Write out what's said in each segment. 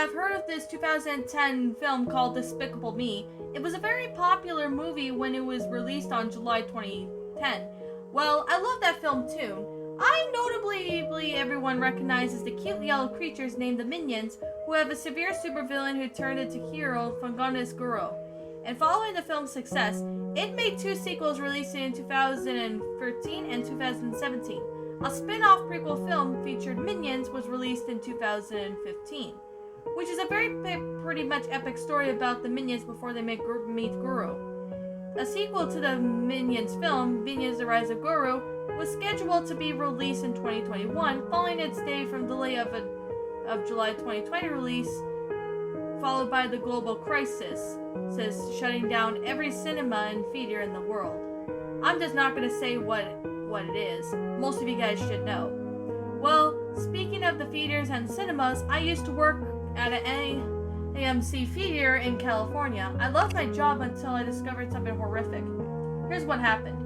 have heard of this 2010 film called Despicable Me. It was a very popular movie when it was released on July 2010. Well, I love that film too. Notably, everyone recognizes the cute yellow creatures named the Minions, who have a severe supervillain who turned into hero Fungonis Guro. And following the film's success, it made 2 sequels released in 2013 and 2017. A spin-off prequel film featured Minions was released in 2015, which is a pretty much epic story about the Minions before they meet Guru. A sequel to the Minions film, Minions: The Rise of Guru, was scheduled to be released in 2021, following its delay of July 2020 release, followed by the global crisis, shutting down every cinema and theater in the world. I'm just not going to say what it is. Most of you guys should know. Well, speaking of the theaters and cinemas, I used to work at an AMC theater in California. I loved my job until I discovered something horrific. Here's what happened.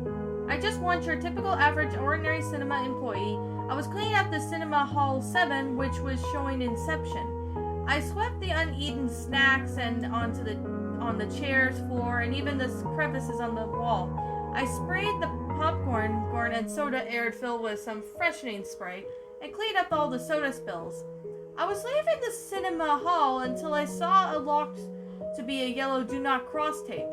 I just wasn't your typical average ordinary cinema employee. I was cleaning up the Cinema Hall 7, which was showing Inception. I swept the uneaten snacks and on the chairs, floor, and even the crevices on the wall. I sprayed the popcorn and soda air filled with some freshening spray and cleaned up all the soda spills. I was leaving the cinema hall until I saw a locked to be a yellow "Do Not Cross" tape.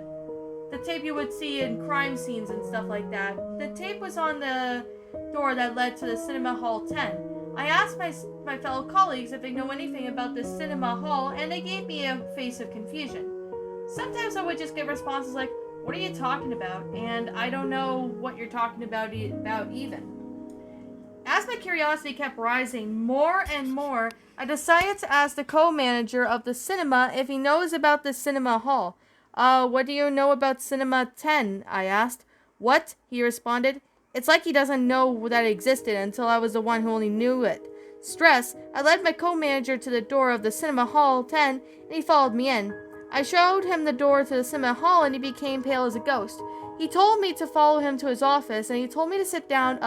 The tape you would see in crime scenes and stuff like that. The tape was on the door that led to the Cinema Hall 10. I asked my fellow colleagues if they know anything about this cinema hall, and they gave me a face of confusion. Sometimes I would just get responses like, "What are you talking about?" and "I don't know what you're talking about even." As my curiosity kept rising more and more, I decided to ask the co-manager of the cinema if he knows about the cinema hall. What do you know about Cinema 10? I asked. What? He responded. It's like he doesn't know that it existed until I was the one who only knew it. Stressed, I led my co-manager to the door of the Cinema Hall 10, and he followed me in. I showed him the door to the cinema hall, and he became pale as a ghost. He told me to follow him to his office, and he told me to sit down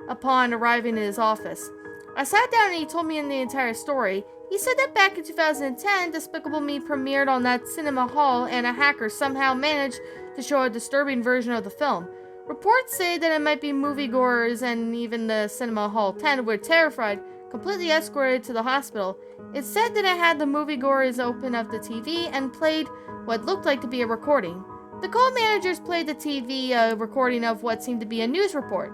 upon arriving in his office. I sat down, and he told me the entire story. He said that back in 2010, Despicable Me premiered on that cinema hall, and a hacker somehow managed to show a disturbing version of the film. Reports say that it might be moviegoers, and even the Cinema Hall 10 were terrified, completely escorted to the hospital. It said that it had the moviegoers open up the TV and played what looked like to be a recording. The co-managers played the TV recording of what seemed to be a news report.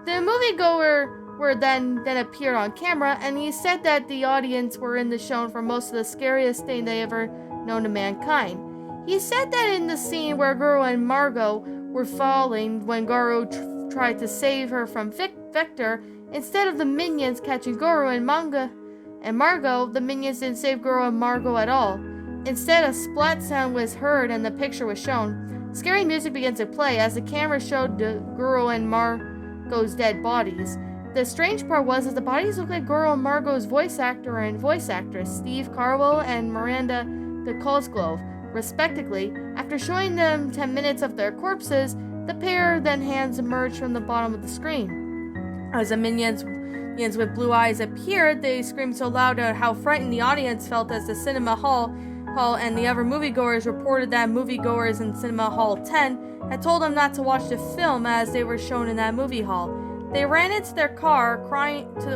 The moviegoer then appeared on camera, and he said that the audience were in the show for most of the scariest thing they ever known to mankind. He said that in the scene where Guru and Margot were falling when Guru tried to save her from Vector, instead of the minions catching Guru and Margot, the minions didn't save Guru and Margot at all. Instead, a splat sound was heard and the picture was shown. Scary music began to play as the camera showed Guru and Margot's dead bodies. The strange part was that the bodies looked like Guru and Margot's voice actor and voice actress, Steve Carwell and Miranda DeCosgrove, respectively. After showing them 10 minutes of their corpses, the pair then hands emerged from the bottom of the screen. As the minions with blue eyes appeared, they screamed so loud at how frightened the audience felt as the cinema hall and the other moviegoers reported that moviegoers in Cinema Hall 10 had told them not to watch the film as they were shown in that movie hall. They ran into their car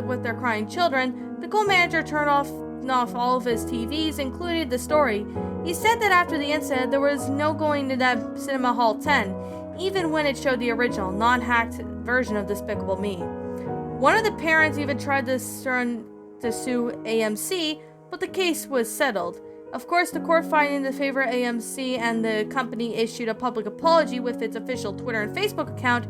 with their crying children. The co-manager turned off all of his TVs, including the story. He said that after the incident, there was no going to that Cinema Hall 10, even when it showed the original, non-hacked version of Despicable Me. One of the parents even tried to sue AMC, but the case was settled. Of course, the court finding in favor of AMC, and the company issued a public apology with its official Twitter and Facebook account.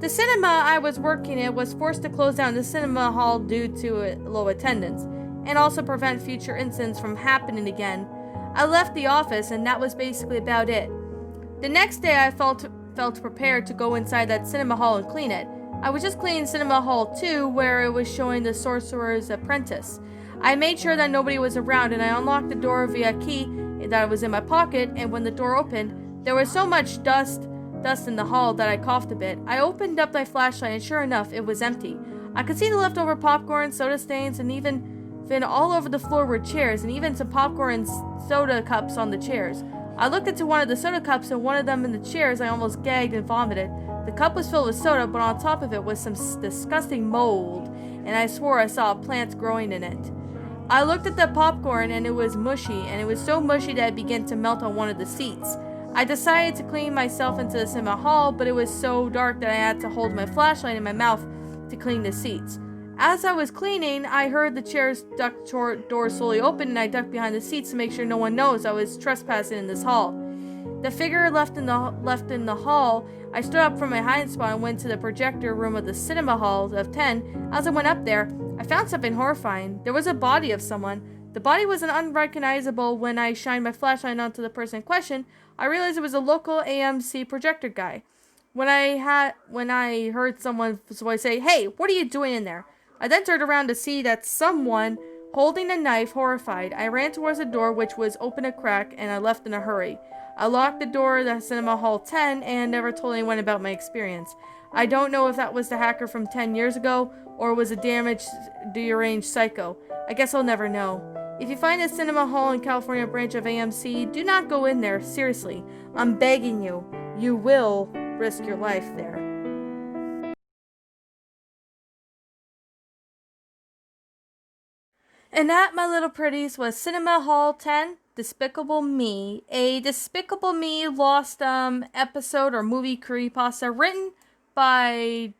The cinema I was working at was forced to close down the cinema hall due to low attendance, and also prevent future incidents from happening again. I left the office, and that was basically about it. The next day, I felt prepared to go inside that cinema hall and clean it. I was just cleaning Cinema Hall 2, where it was showing The Sorcerer's Apprentice. I made sure that nobody was around, and I unlocked the door via a key that was in my pocket, and when the door opened, there was so much dust in the hall that I coughed a bit. I opened up my flashlight, and sure enough, it was empty. I could see the leftover popcorn, soda stains, and even Then all over the floor were chairs and even some popcorn and soda cups on the chairs. I looked into one of the soda cups and one of them in the chairs. I almost gagged and vomited. The cup was filled with soda, but on top of it was some disgusting mold, and I swore I saw plants growing in it. I looked at the popcorn and it was mushy, and it was so mushy that it began to melt on one of the seats. I decided to clean myself into the cinema hall, but it was so dark that I had to hold my flashlight in my mouth to clean the seats. As I was cleaning, I heard the chair's duct door slowly open, and I ducked behind the seats to make sure no one knows I was trespassing in this hall. The figure left in the hall. I stood up from my hiding spot and went to the projector room of the cinema hall of 10. As I went up there, I found something horrifying. There was a body of someone. The body was unrecognizable. When I shined my flashlight onto the person in question, I realized it was a local AMC projector guy. When I heard someone's voice say, "Hey, what are you doing in there?" I then turned around to see that someone holding a knife. Horrified, I ran towards the door, which was open a crack, and I left in a hurry. I locked the door of the cinema hall 10 and never told anyone about my experience. I don't know if that was the hacker from 10 years ago or was a damaged, deranged psycho. I guess I'll never know. If you find a cinema hall in California branch of AMC, do not go in there. Seriously, I'm begging you. You will risk your life there. And that, my little pretties, was Cinema Hall 10, Despicable Me. A Despicable Me lost episode or movie creepypasta written by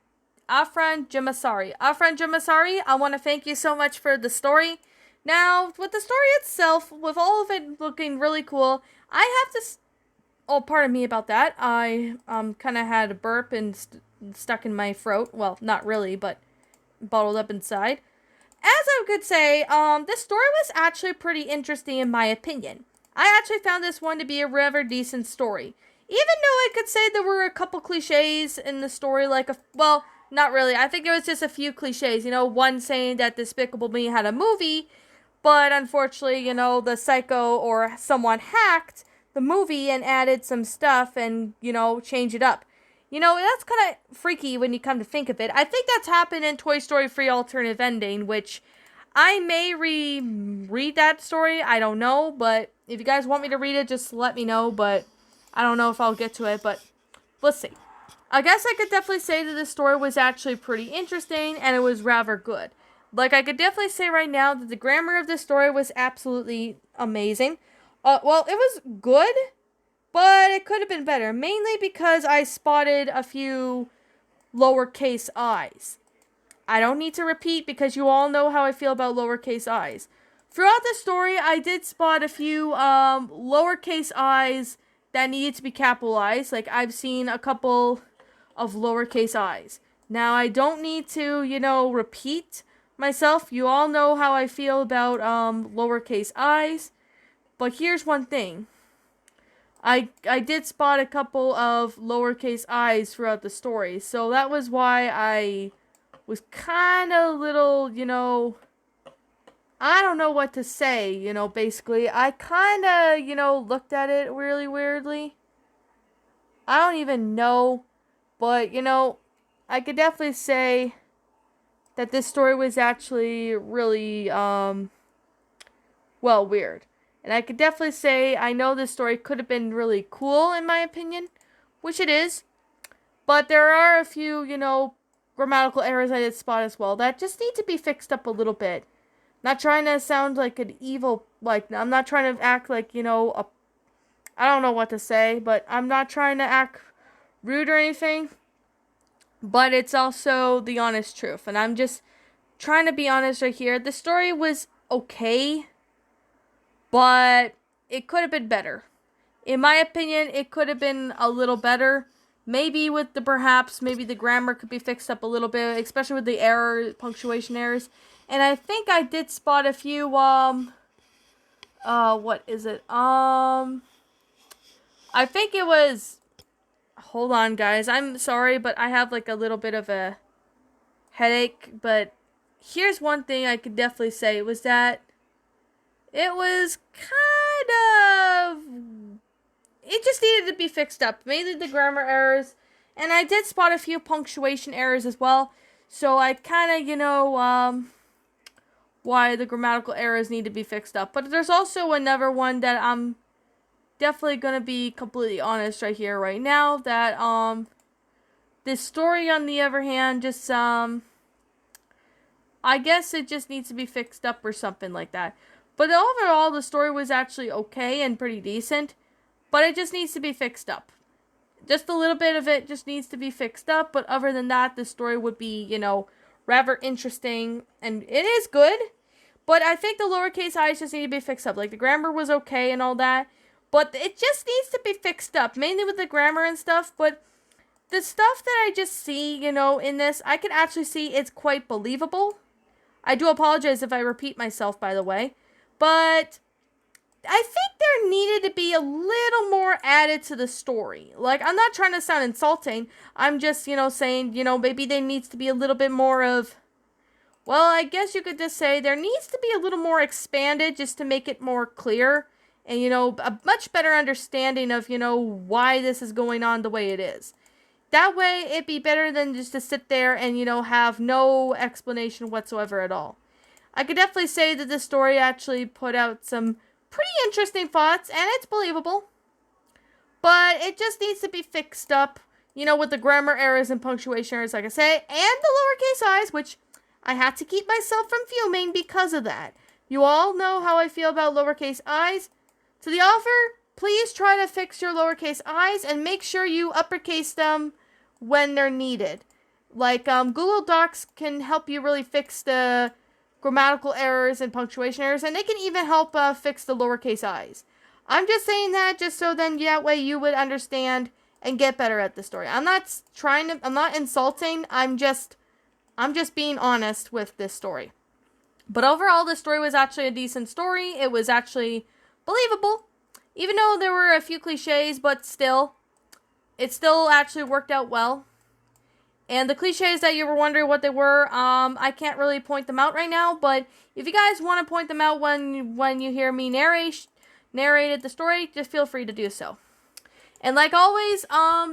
Affan Jamsari. Affan Jamsari, I want to thank you so much for the story. Now, with the story itself, with all of it looking really cool, I have to... Oh, pardon me about that. I kind of had a burp and stuck in my throat. Well, not really, but bottled up inside. As I could say, this story was actually pretty interesting in my opinion. I actually found this one to be a rather decent story. Even though I could say there were a couple cliches in the story, well, not really. I think it was just a few cliches. One saying that Despicable Me had a movie, but unfortunately, the psycho or someone hacked the movie and added some stuff and, changed it up. That's kind of freaky when you come to think of it. I think that's happened in Toy Story 3 Alternative Ending, which I may reread that story. I don't know, but if you guys want me to read it, just let me know, but I don't know if I'll get to it, but let's see. I guess I could definitely say that this story was actually pretty interesting, and it was rather good. I could definitely say right now that the grammar of this story was absolutely amazing. Well, it was good, but it could have been better, mainly because I spotted a few lowercase i's. I don't need to repeat because you all know how I feel about lowercase i's. Throughout the story, I did spot a few lowercase i's that needed to be capitalized. I've seen a couple of lowercase i's. Now, I don't need to, repeat myself. You all know how I feel about lowercase i's. But here's one thing. I did spot a couple of lowercase i's throughout the story. So that was why I was kind of little, I don't know what to say, basically. I kind of, looked at it really weirdly. I don't even know. But, I could definitely say that this story was actually really, weird. And I could definitely say I know this story could have been really cool in my opinion, which it is. But there are a few, grammatical errors I did spot as well that just need to be fixed up a little bit. Not trying to sound like an evil, I'm not trying to act like, I don't know what to say, but I'm not trying to act rude or anything. But it's also the honest truth. And I'm just trying to be honest right here. The story was okay, but it could have been better. In my opinion, it could have been a little better. Maybe maybe the grammar could be fixed up a little bit, especially with the punctuation errors. And I think I did spot a few, what is it? I think it was, hold on guys, I'm sorry, but I have a little bit of a headache. But here's one thing I could definitely say was that it was it just needed to be fixed up. Mainly the grammar errors. And I did spot a few punctuation errors as well. So I kind of, why the grammatical errors need to be fixed up. But there's also another one that I'm definitely gonna be completely honest right here, right now, that this story, on the other hand, just I guess it just needs to be fixed up or something like that. But overall, the story was actually okay and pretty decent, but it just needs to be fixed up. Just a little bit of it just needs to be fixed up, but other than that, the story would be, rather interesting, and it is good, but I think the lowercase i's just need to be fixed up. Like, the grammar was okay and all that, but it just needs to be fixed up, mainly with the grammar and stuff. But the stuff that I just see, in this, I can actually see it's quite believable. I do apologize if I repeat myself, by the way, but I think there needed to be a little more added to the story. Like, I'm not trying to sound insulting. I'm just, saying, maybe there needs to be a little bit more of, well, I guess you could just say there needs to be a little more expanded just to make it more clear and, a much better understanding of, why this is going on the way it is. That way, it'd be better than just to sit there and, have no explanation whatsoever at all. I could definitely say that this story actually put out some pretty interesting thoughts, and it's believable. But it just needs to be fixed up, with the grammar errors and punctuation errors, like I say, and the lowercase i's, which I had to keep myself from fuming because of that. You all know how I feel about lowercase i's. To the author, please try to fix your lowercase i's and make sure you uppercase them when they're needed. Like, Google Docs can help you really fix the grammatical errors and punctuation errors, and they can even help fix the lowercase i's. I'm just saying that just so then that way you would understand and get better at the story. I'm not insulting. I'm just being honest with this story. But overall, the story was actually a decent story. It was actually believable, even though there were a few cliches, but it still actually worked out well. And the cliches that you were wondering what they were, I can't really point them out right now, but if you guys want to point them out when you hear me narrated the story, just feel free to do so. And like always,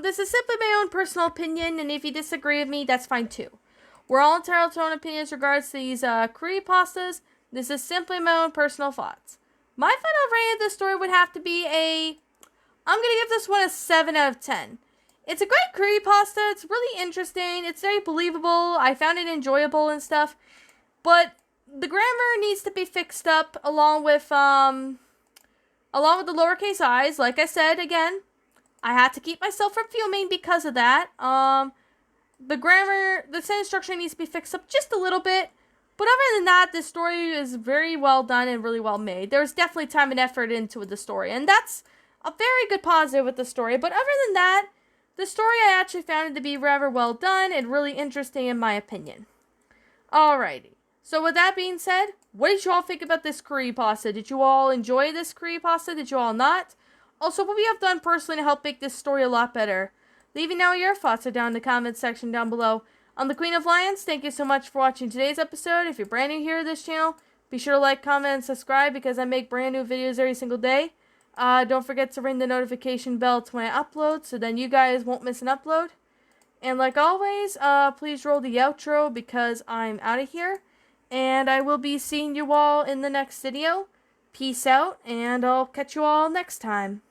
this is simply my own personal opinion, and if you disagree with me, that's fine too. We're all entitled to our own opinions regards to these creepypastas. This is simply my own personal thoughts. My final rating of this story would have to be I'm going to give this one a 7 out of 10. It's a great creepypasta. It's really interesting. It's very believable. I found it enjoyable and stuff. But the grammar needs to be fixed up along with the lowercase i's. Like I said, again, I had to keep myself from fuming because of that. The grammar, the sentence structure needs to be fixed up just a little bit. But other than that, this story is very well done and really well made. There's definitely time and effort into the story, and that's a very good positive with the story. But other than that, the story I actually found it to be rather well done and really interesting in my opinion. Alrighty. So with that being said, what did you all think about this creepypasta? Did you all enjoy this creepypasta? Did you all not? Also, what we have done personally to help make this story a lot better? Leaving now your thoughts are down in the comments section down below. I'm the Queen of Lions. Thank you so much for watching today's episode. If you're brand new here to this channel, be sure to like, comment, and subscribe because I make brand new videos every single day. Don't forget to ring the notification bell to when I upload so then you guys won't miss an upload. And like always, please roll the outro because I'm out of here. And I will be seeing you all in the next video. Peace out, and I'll catch you all next time.